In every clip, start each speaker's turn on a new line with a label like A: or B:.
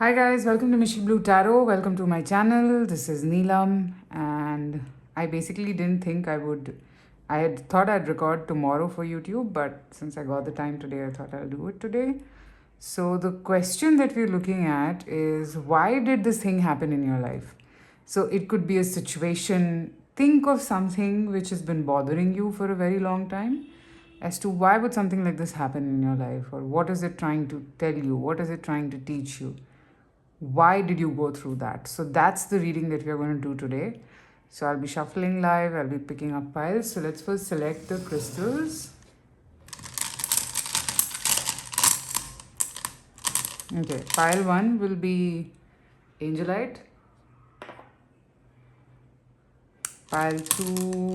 A: Hi guys, welcome to Mishi Blue Tarot. Welcome to my channel. This is Neelam, and I basically didn't think I would. I had thought I'd record tomorrow for YouTube, but since I got the time today, I thought I'll do it today. So the question that we're looking at is, why did this thing happen in your life? So it could be a situation. Think of something which has been bothering you for a very long time, as to why would something like this happen in your life, or what is it trying to tell you, what is it trying to teach you, why did you go through that. So that's the reading that we are going to do today. So I'll be shuffling live, I'll be picking up piles. So let's first select the crystals. Okay, pile 1 will be Angelite. Pile 2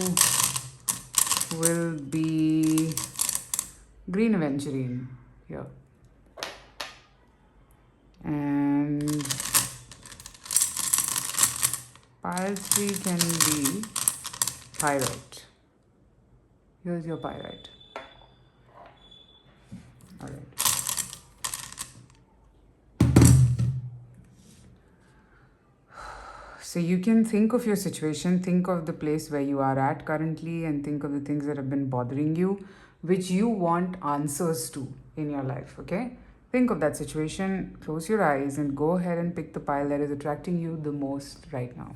A: will be Green Aventurine here. And pile 3 can be Pyrite. Here's your Pyrite. Alright. So you can think of your situation, think of the place where you are at currently, and think of the things that have been bothering you, which you want answers to in your life, okay? Think of that situation, close your eyes, and go ahead and pick the pile that is attracting you the most right now.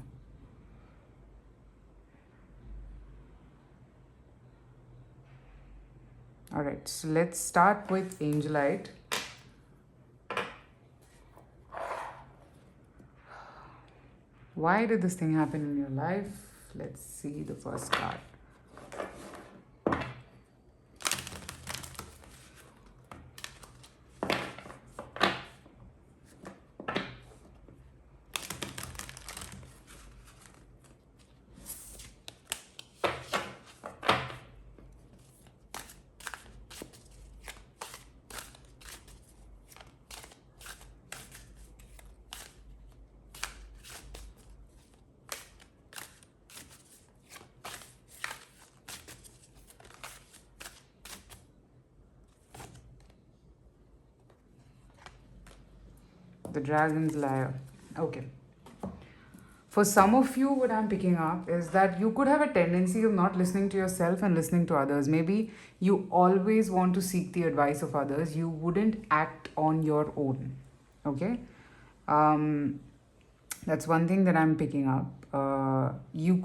A: Alright, so let's start with Angelite. Why did this thing happen in your life? Let's see the first card. The Dragon's Lyre. Okay. For some of you, what I'm picking up is that you could have a tendency of not listening to yourself and listening to others. Maybe you always want to seek the advice of others. You wouldn't act on your own. Okay? That's one thing that I'm picking up. You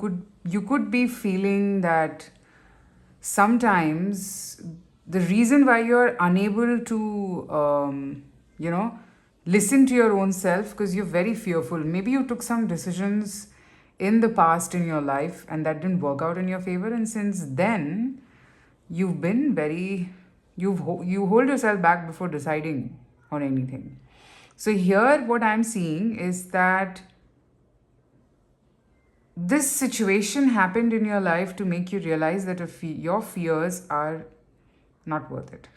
A: could be feeling that sometimes the reason why you're unable to listen to your own self, because you're very fearful. Maybe you took some decisions in the past in your life and that didn't work out in your favor, and since then you've been very you hold yourself back before deciding on anything. So here what I'm seeing is that this situation happened in your life to make you realize that your fears are not worth it.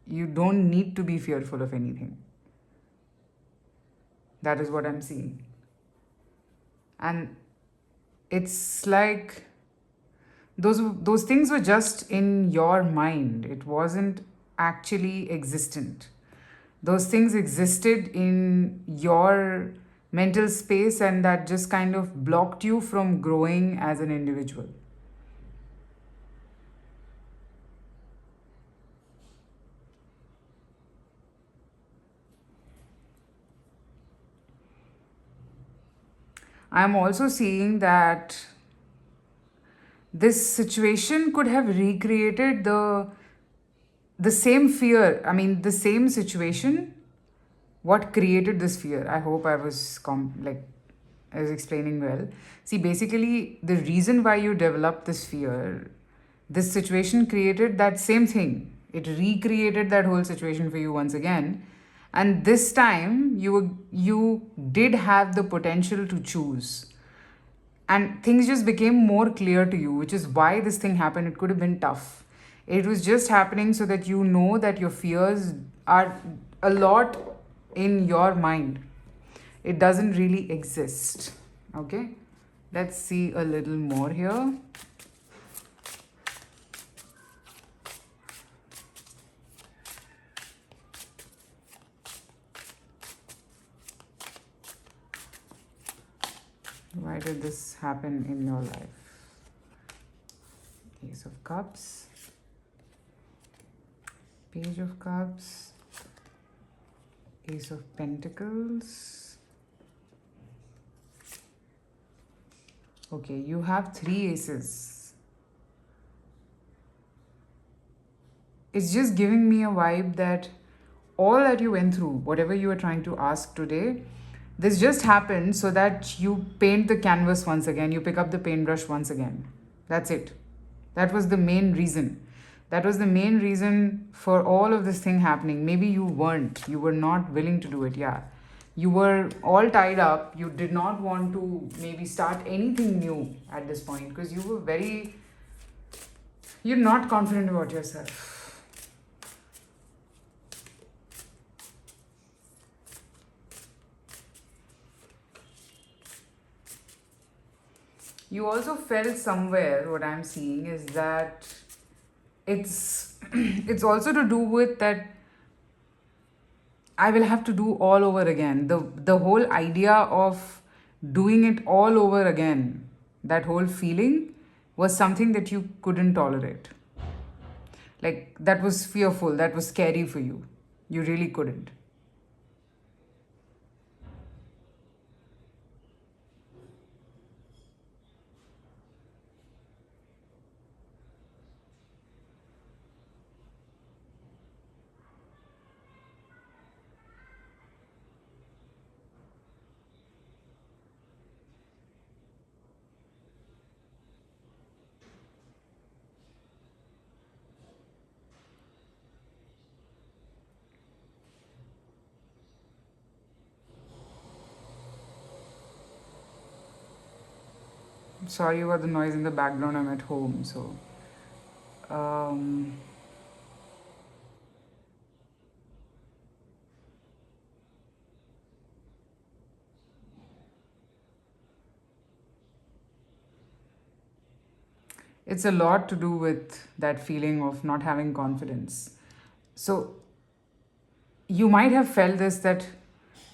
A: You don't need to be fearful of anything. That is what I'm seeing. And it's like those things were just in your mind. It wasn't actually existent. Those things existed in your mental space, and that just kind of blocked you from growing as an individual. I'm also seeing that this situation could have recreated the same fear. I mean, the same situation. What created this fear? I hope I was I was explaining well. See, basically, the reason why you developed this fear, this situation created that same thing. It recreated that whole situation for you once again. And this time, you did have the potential to choose. And things just became more clear to you, which is why this thing happened. It could have been tough. It was just happening so that you know that your fears are a lot in your mind. It doesn't really exist. Okay, let's see a little more here. Why did this happen in your life? Ace of Cups, Page of Cups, Ace of Pentacles. Okay, you have 3 aces. It's just giving me a vibe that all that you went through, whatever you were trying to ask today, this just happened so that you paint the canvas once again, you pick up the paintbrush once again. That's it. That was the main reason. That was the main reason for all of this thing happening. Maybe you were not willing to do it, yeah. You were all tied up. You did not want to maybe start anything new at this point because you're not confident about yourself. You also felt somewhere, what I'm seeing is that it's it's also to do with that I will have to do all over again. The whole idea of doing it all over again, that whole feeling was something that you couldn't tolerate. Like that was fearful, that was scary for you. You really couldn't. Sorry about the noise in the background, I'm at home, so um, it's a lot to do with that feeling of not having confidence. So you might have felt this, that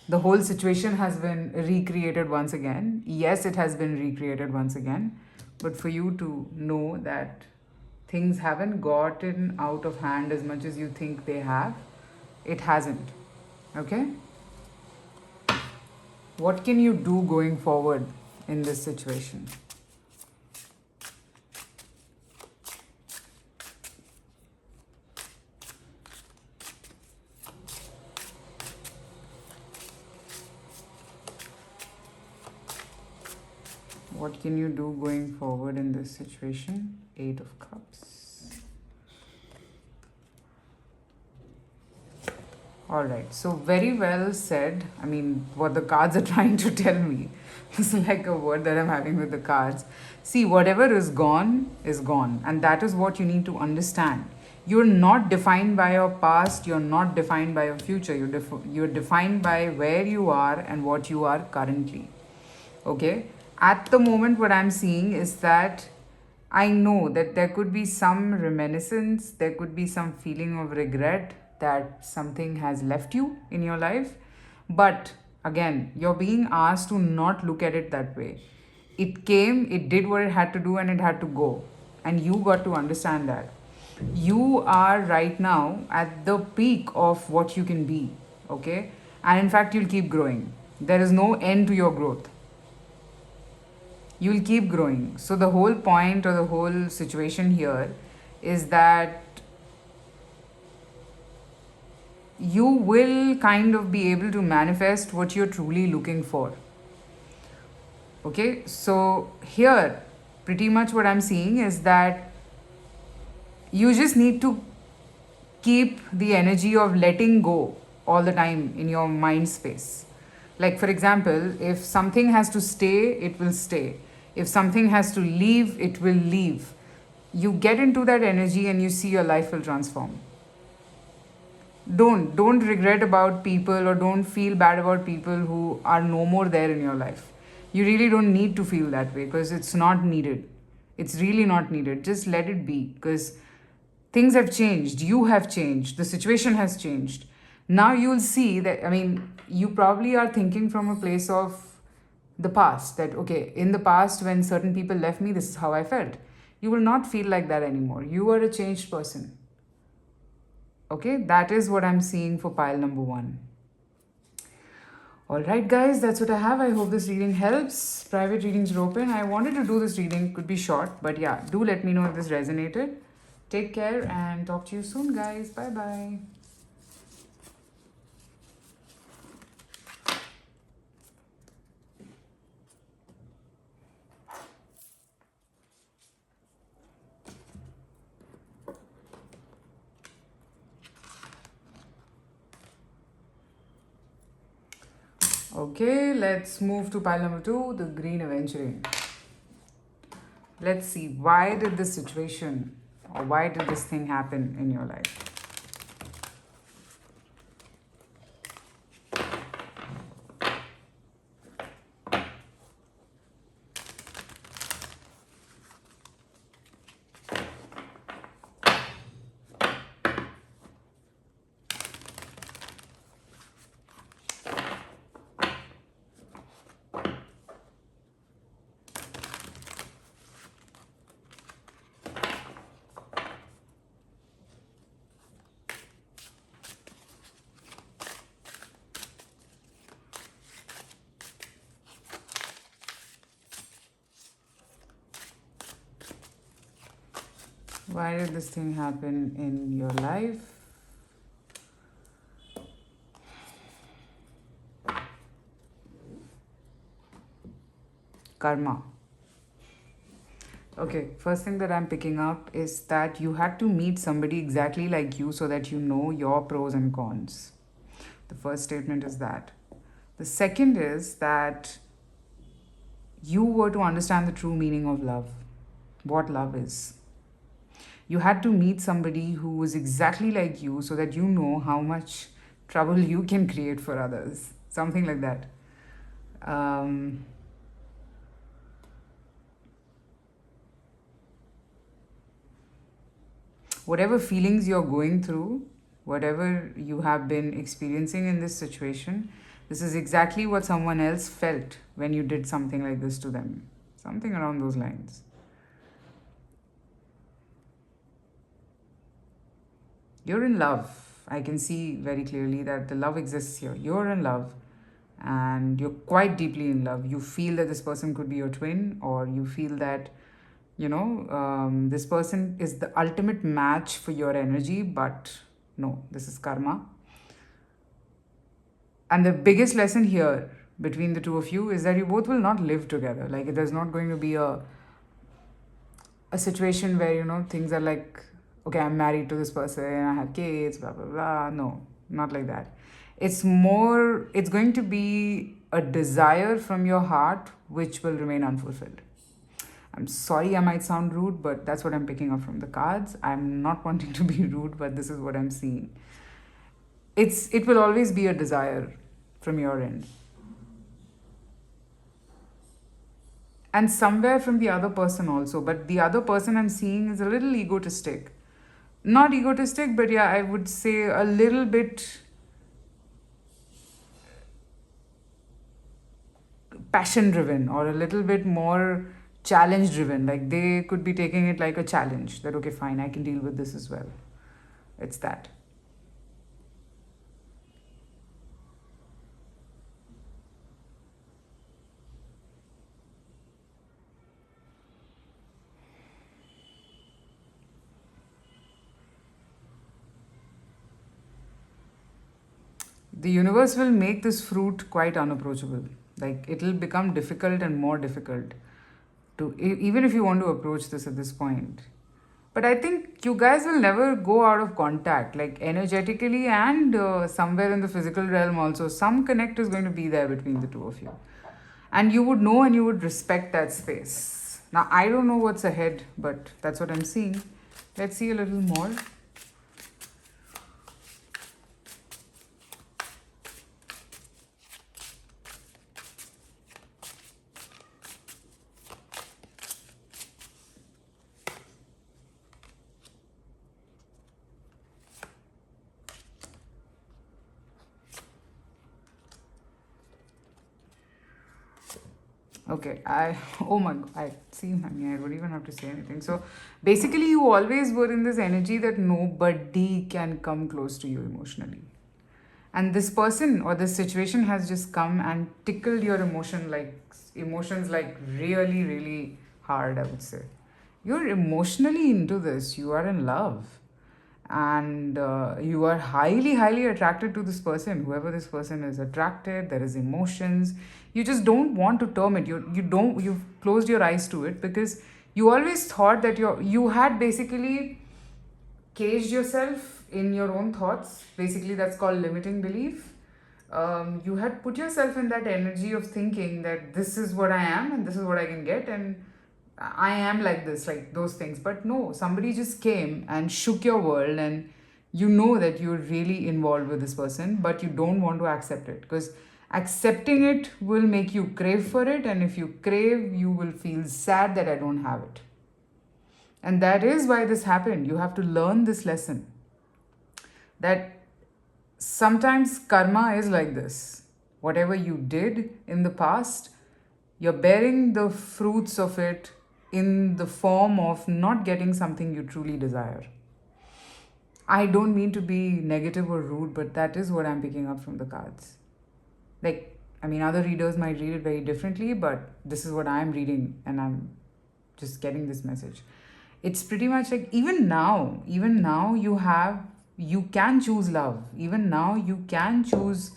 A: the whole situation has been recreated once again. Yes, it has been recreated once again, but for you to know that things haven't gotten out of hand as much as you think they have, it hasn't. Okay? What can you do going forward in this situation? What can you do going forward in this situation? 8 of Cups. All right, so very well said. I mean, what the cards are trying to tell me. This is like a word that I'm having with the cards. See, whatever is gone, and that is what you need to understand. You're not defined by your past, you're not defined by your future. You're defined by where you are and what you are currently. Okay? At the moment, what I'm seeing is that I know that there could be some reminiscence, there could be some feeling of regret that something has left you in your life. But again, you're being asked to not look at it that way. It came, it did what it had to do, and it had to go. And you got to understand that. You are right now at the peak of what you can be, okay? And in fact, you'll keep growing. There is no end to your growth. You'll keep growing. So the whole point or the whole situation here is that you will kind of be able to manifest what you're truly looking for. Okay, so here pretty much what I'm seeing is that you just need to keep the energy of letting go all the time in your mind space. Like, for example, if something has to stay, it will stay. If something has to leave, it will leave. You get into that energy and you see your life will transform. Don't regret about people or don't feel bad about people who are no more there in your life. You really don't need to feel that way because it's not needed. It's really not needed. Just let it be because things have changed. You have changed. The situation has changed. Now you'll see that, I mean, you probably are thinking from a place of the past, that okay, in the past when certain people left me, this is how I felt. You will not feel like that anymore. You are a changed person. Okay, that is what I'm seeing for pile number 1. Alright, guys, that's what I have. I hope this reading helps. Private readings are open. I wanted to do this reading, could be short, but yeah, do let me know if this resonated. Take care and talk to you soon, guys. Bye bye. Okay, let's move to pile number 2, the green aventurine. Let's see, why did this situation or why did this thing happen in your life? Why did this thing happen in your life? Karma. Okay, first thing that I'm picking up is that you had to meet somebody exactly like you so that you know your pros and cons. The first statement is that. The second is that you were to understand the true meaning of love, what love is. You had to meet somebody who was exactly like you so that you know how much trouble you can create for others. Something like that. Whatever feelings you're going through, whatever you have been experiencing in this situation, this is exactly what someone else felt when you did something like this to them. Something around those lines. You're in love. I can see very clearly that the love exists here. You're in love and you're quite deeply in love. You feel that this person could be your twin, or you feel that, this person is the ultimate match for your energy, but no, this is karma. And the biggest lesson here between the two of you is that you both will not live together. Like, there's not going to be a situation where, things are like, okay, I'm married to this person, I have kids, blah, blah, blah. No, not like that. It's going to be a desire from your heart which will remain unfulfilled. I'm sorry I might sound rude, but that's what I'm picking up from the cards. I'm not wanting to be rude, but this is what I'm seeing. It will always be a desire from your end. And somewhere from the other person also, but the other person I'm seeing is a little egotistic. Not egotistic, but yeah, I would say a little bit passion driven, or a little bit more challenge driven. Like, they could be taking it like a challenge, that okay, fine, I can deal with this as well. It's that. The universe will make this fruit quite unapproachable. Like, it'll become difficult and more difficult to, even if you want to approach this at this point. But I think you guys will never go out of contact, like energetically and somewhere in the physical realm also. Some connect is going to be there between the two of you. And you would know and you would respect that space. Now, I don't know what's ahead, but that's what I'm seeing. Let's see a little more. Okay, oh my god, I see, honey, I don't even have to say anything. So basically, you always were in this energy that nobody can come close to you emotionally. And this person or this situation has just come and tickled your emotions like really, really hard, I would say. You're emotionally into this, you are in love, and you are highly, highly attracted to this person, whoever this person is. Attracted, there is emotions. You just don't want to term it. You've closed your eyes to it because you always thought that you had basically caged yourself in your own thoughts. Basically, that's called limiting belief. You had put yourself in that energy of thinking that this is what I am and this is what I can get, and I am like this, like those things. But no, somebody just came and shook your world, and you know that you're really involved with this person, but you don't want to accept it because accepting it will make you crave for it, and if you crave, you will feel sad that I don't have it. And that is why this happened. You have to learn this lesson that sometimes karma is like this. Whatever you did in the past, you're bearing the fruits of it in the form of not getting something you truly desire. I don't mean to be negative or rude, but that is what I'm picking up from the cards. Like, I mean, other readers might read it very differently, but this is what I'm reading, and I'm just getting this message. It's pretty much like even now you can choose love. Even now you can choose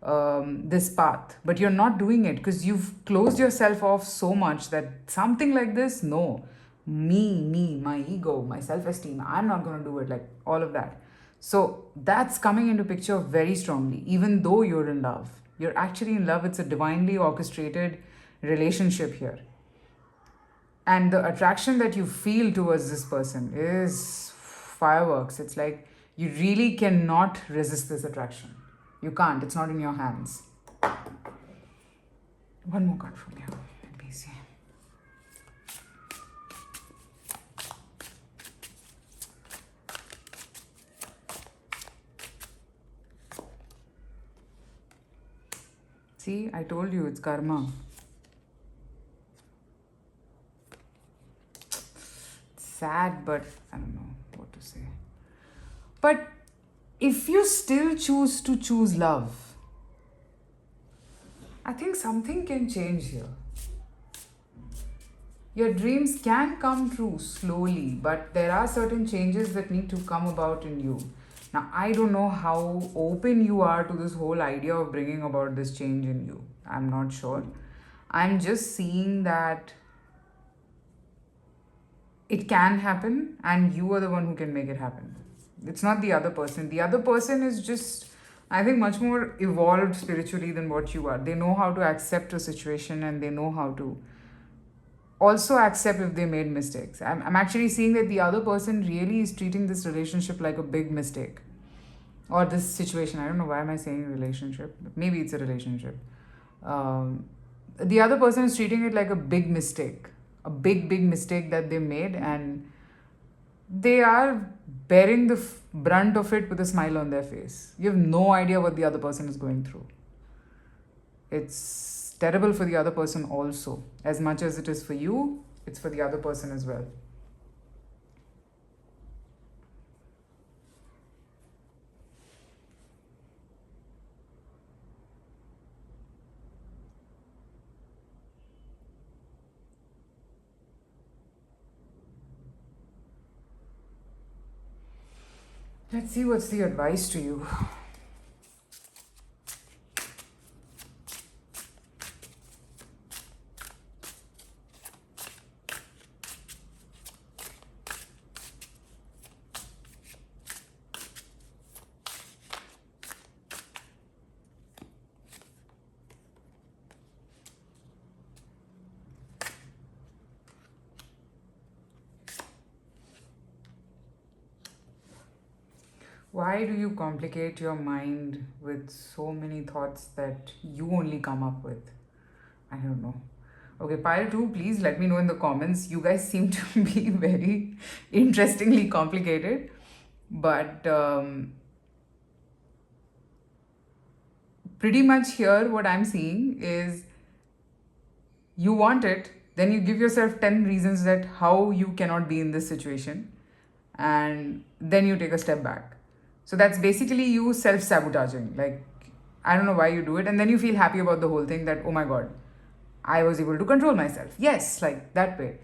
A: this path, but you're not doing it because you've closed yourself off so much that something like this, no, my ego, my self-esteem, I'm not going to do it, like all of that. So that's coming into picture very strongly. Even though you're in love, you're actually in love. It's a divinely orchestrated relationship here, and the attraction that you feel towards this person is fireworks. It's like you really cannot resist this attraction. You can't, it's not in your hands. One more card from you. Let me see. See, I told you it's karma. Sad, but I don't know what to say. But if you still choose to choose love, I think something can change here. Your dreams can come true slowly, but there are certain changes that need to come about in you. Now, I don't know how open you are to this whole idea of bringing about this change in you. I'm not sure. I'm just seeing that it can happen, and you are the one who can make it happen. It's not the other person. The other person is just, I think, much more evolved spiritually than what you are. They know how to accept a situation, and they know how to also accept if they made mistakes. I'm actually seeing that the other person really is treating this relationship like a big mistake, or this situation. I don't know why am I saying relationship. Maybe it's a relationship. The other person is treating it like a big mistake, a big mistake that they made, and they are bearing the brunt of it with a smile on their face. You have no idea what the other person is going through. It's terrible for the other person also. As much as it is for you, it's for the other person as well. Let's see what's the advice to you. Why do you complicate your mind with so many thoughts that you only come up with? I don't know. Okay, Pile 2, please let me know in the comments. You guys seem to be very interestingly complicated. But pretty much here, what I'm seeing is You want it, then you give yourself 10 reasons that how you cannot be in this situation, and then you take a step back. So that's basically you self sabotaging. Like, I don't know why you do it, and then you feel happy about the whole thing that, oh my god, I was able to control myself. Yes, like that way.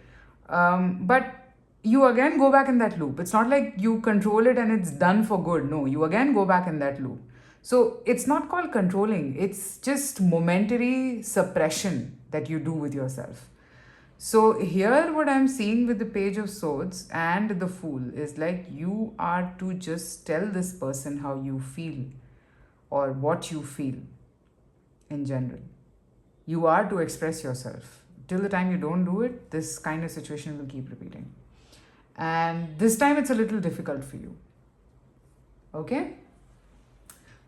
A: But you again go back in that loop. It's not like you control it and it's done for good. No, you again go back in that loop. So it's not called controlling, it's just momentary suppression that you do with yourself. So here, what I'm seeing with the Page of Swords and the Fool is like you are to just tell this person how you feel or what you feel in general. You are to express yourself. Till the time you don't do it, this kind of situation will keep repeating. And this time it's a little difficult for you. Okay?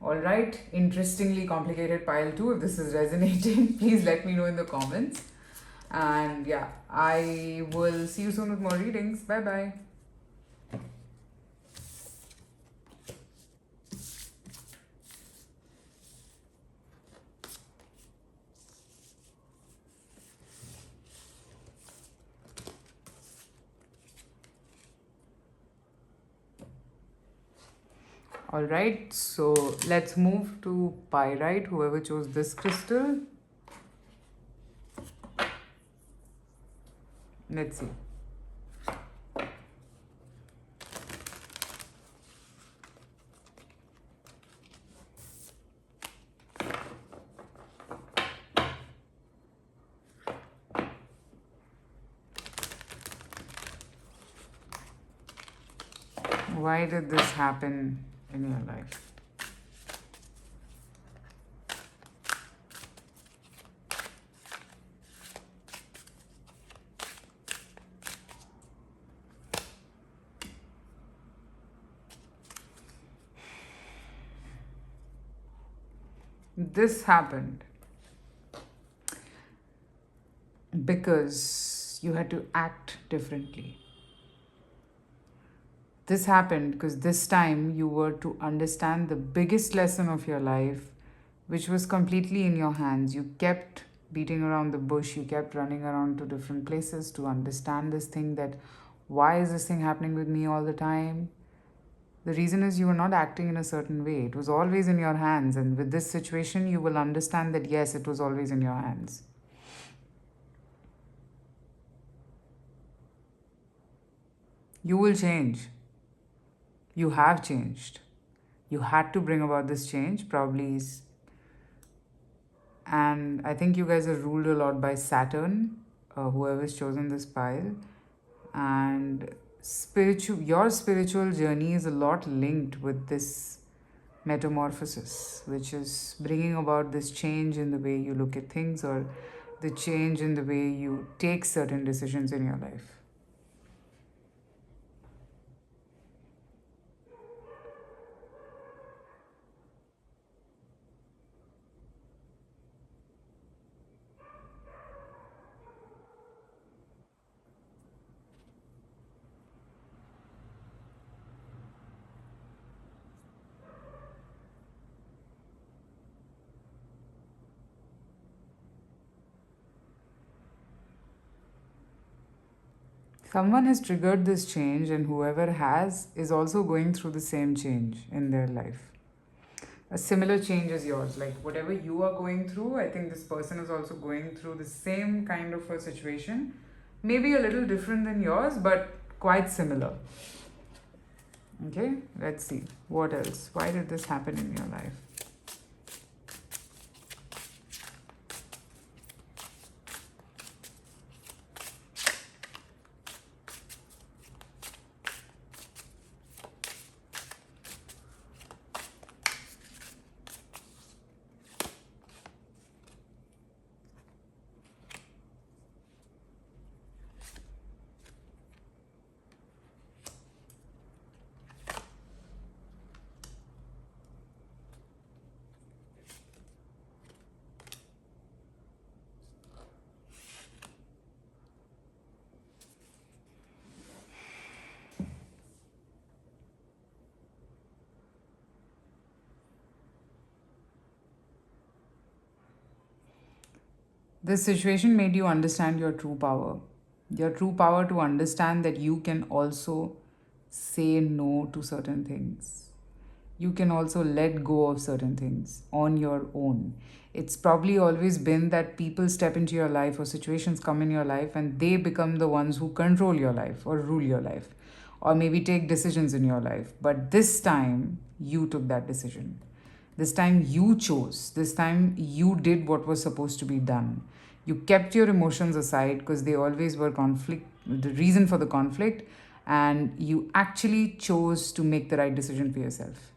A: All right. Interestingly complicated pile 2. If this is resonating, please let me know in the comments. And yeah, I will see you soon with more readings. Bye bye. All right, so let's move to pyrite, whoever chose this crystal. Let's see. Why did this happen in your life? This happened because you had to act differently. This happened because this time you were to understand the biggest lesson of your life, which was completely in your hands. You kept beating around the bush, you kept running around to different places to understand this thing that why is this thing happening with me all the time? The reason is you were not acting in a certain way. It was always in your hands. And with this situation, you will understand that yes, it was always in your hands. You will change. You have changed. You had to bring about this change, probably. And I think you guys are ruled a lot by Saturn, whoever's chosen this pile. And your spiritual journey is a lot linked with this metamorphosis, which is bringing about this change in the way you look at things or the change in the way you take certain decisions in your life. Someone has triggered this change, and whoever has is also going through the same change in their life. A similar change as yours. Like whatever you are going through, I think this person is also going through the same kind of a situation. Maybe a little different than yours, but quite similar. Okay, let's see. What else? Why did this happen in your life? This situation made you understand your true power. Your true power to understand that you can also say no to certain things. You can also let go of certain things on your own. It's probably always been that people step into your life or situations come in your life and they become the ones who control your life or rule your life or maybe take decisions in your life. But this time, you took that decision. This time, you chose. This time, you did what was supposed to be done. You kept your emotions aside because they always were conflict, the reason for the conflict, and you actually chose to make the right decision for yourself.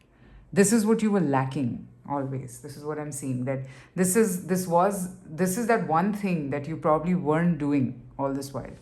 A: This is what you were lacking always. This is what I'm seeing, that this is that one thing that you probably weren't doing all this while.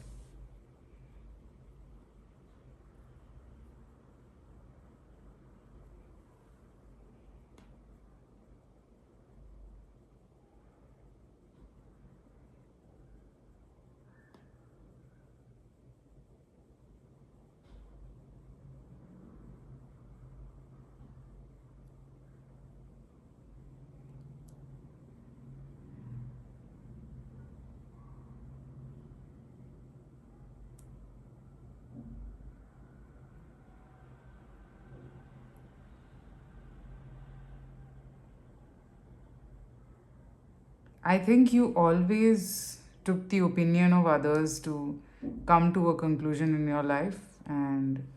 A: I think you always took the opinion of others to come to a conclusion in your life, and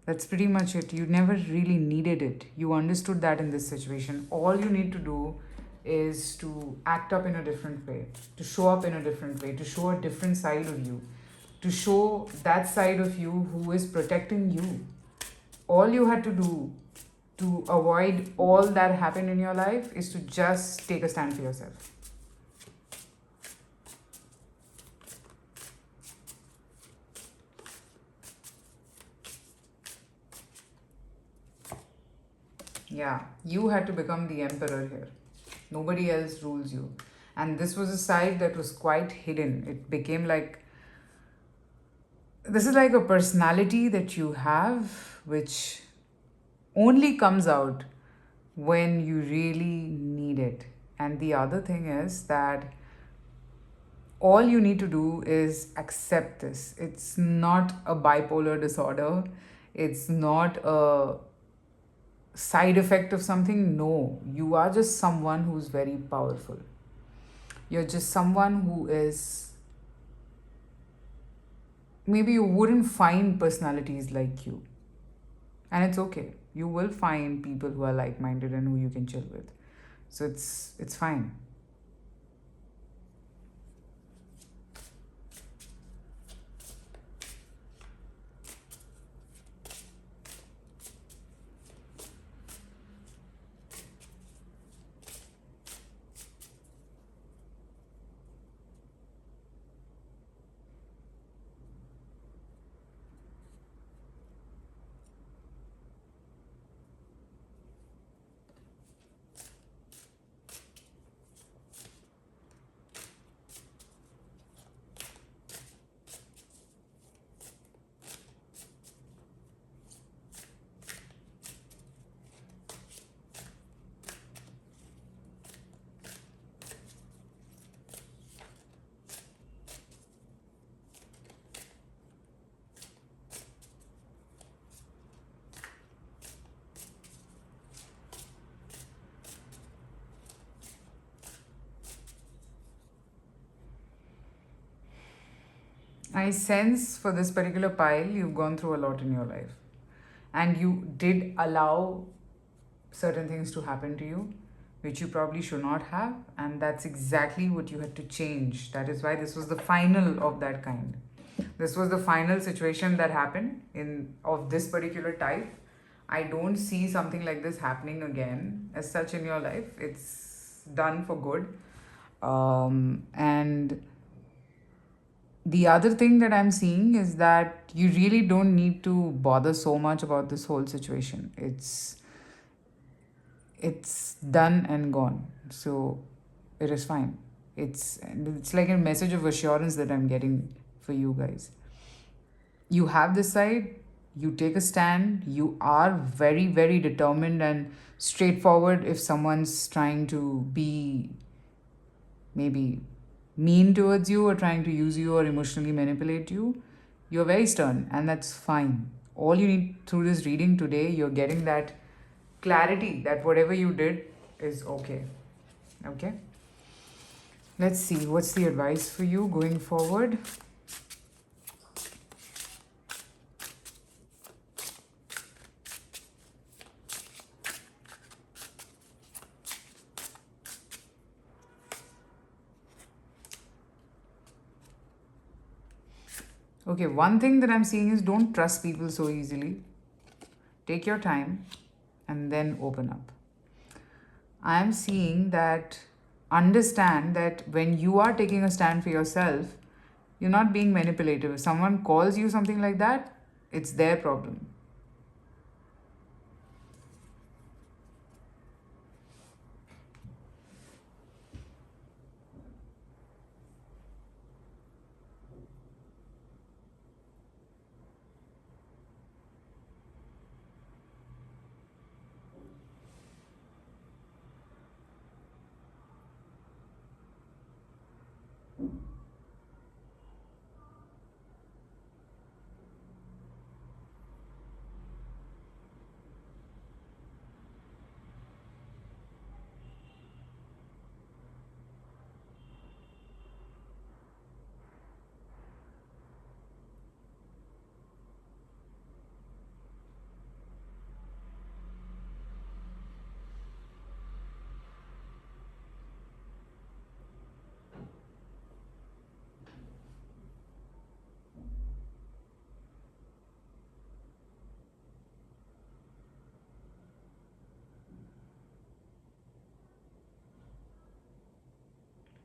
A: that's pretty much it. You never really needed it. You understood that in this situation. All you need to do is to act up in a different way, to show up in a different way, to show a different side of you, to show that side of you who is protecting you. All you had to do to avoid all that happened in your life is to just take a stand for yourself. Yeah, you had to become the emperor here. Nobody else rules you. And this was a side that was quite hidden. It became like this is like a personality that you have, which only comes out when you really need it. And the other thing is that all you need to do is accept this. It's not a bipolar disorder, it's not a side effect of something. No, you are just someone who's very powerful. You're just someone who is, maybe you wouldn't find personalities like you, and it's okay. You will find people who are like-minded and who you can chill with, so it's fine. I sense for this particular pile, you've gone through a lot in your life. And you did allow certain things to happen to you, which you probably should not have. And that's exactly what you had to change. That is why this was the final of that kind. This was the final situation that happened in of this particular type. I don't see something like this happening again as such in your life. It's done for good. And the other thing that I'm seeing is that you really don't need to bother so much about this whole situation. It's done and gone. So it is fine. It's like a message of assurance that I'm getting for you guys. You have this side, you take a stand, you are very, very determined and straightforward if someone's trying to be maybe mean towards you or trying to use you or emotionally manipulate you. You're very stern, and that's fine. All you need through this reading today, you're getting that clarity that whatever you did is okay. Okay? Let's see what's the advice for you going forward. Okay, one thing that I'm seeing is don't trust people so easily. Take your time and then open up. I am seeing that understand that when you are taking a stand for yourself, you're not being manipulative. If someone calls you something like that, it's their problem.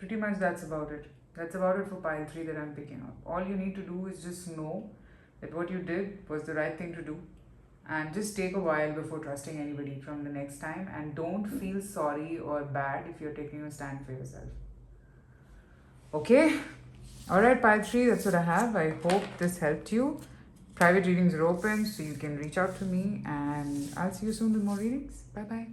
A: Pretty much that's about it. That's about it for pile 3 that I'm picking up. All you need to do is just know that what you did was the right thing to do. And just take a while before trusting anybody from the next time. And don't feel sorry or bad if you're taking a stand for yourself. Okay? Alright, pile 3, that's what I have. I hope this helped you. Private readings are open, so you can reach out to me. And I'll see you soon with more readings. Bye bye.